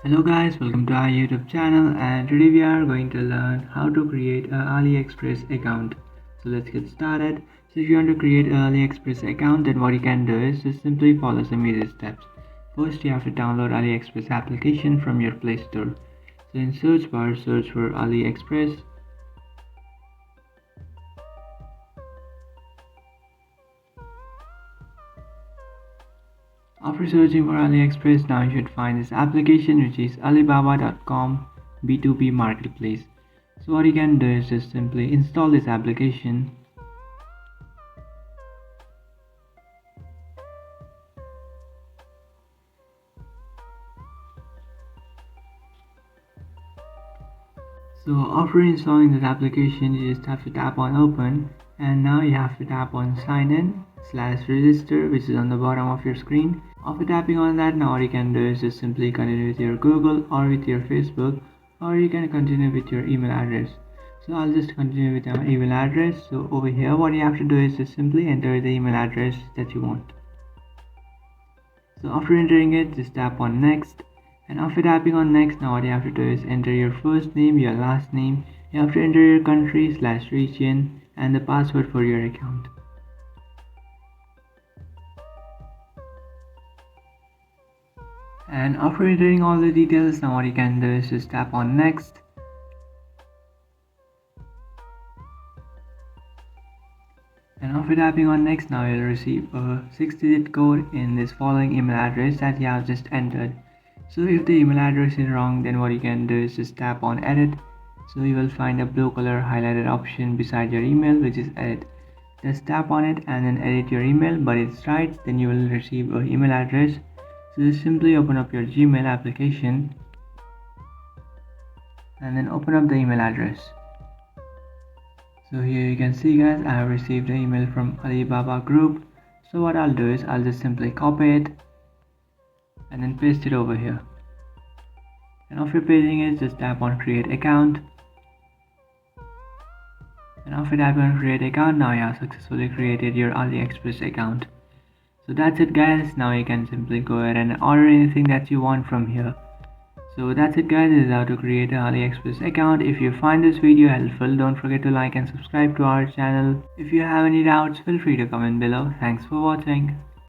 Hello guys, welcome to our YouTube channel, and today we are going to learn how to create an AliExpress account. So let's get started. So if you want to create an AliExpress account, then what you can do is just simply follow some easy steps. First, you have to download AliExpress application from your Play Store. So in search bar, search for AliExpress. After searching for AliExpress, now you should find this application, which is Alibaba.com B2B marketplace. So what you can do is just simply install this application. So after installing this application, you just have to tap on open, and now you have to tap on sign in / register, which is on the bottom of your screen. After tapping on that, now what you can do is just simply continue with your Google or with your Facebook, or you can continue with your email address. So I'll just continue with my email address. So over here, what you have to do is just simply enter the email address that you want. So after entering it, just tap on next, and after tapping on next, now what you have to do is enter your first name, your last name. You have to enter your country / region and the password for your account. And after entering all the details, now what you can do is just tap on next. And after tapping on next, now you'll receive a 6-digit code in this following email address that you have just entered. So if the email address is wrong, then what you can do is just tap on edit. So you will find a blue color highlighted option beside your email, which is edit. Just tap on it and then edit your email, but it's right, then you will receive an email address. So just simply open up your Gmail application and then open up the email address. So here you can see guys, I have received an email from Alibaba group. So what I'll do is I'll just simply copy it and then paste it over here. And after pasting it, just tap on create account. And after tapping on create account, now you have successfully created your AliExpress account. So that's it guys, now you can simply go ahead and order anything that you want from here. So that's it guys, this is how to create an AliExpress account. If you find this video helpful, don't forget to like and subscribe to our channel. If you have any doubts, feel free to comment below. Thanks for watching.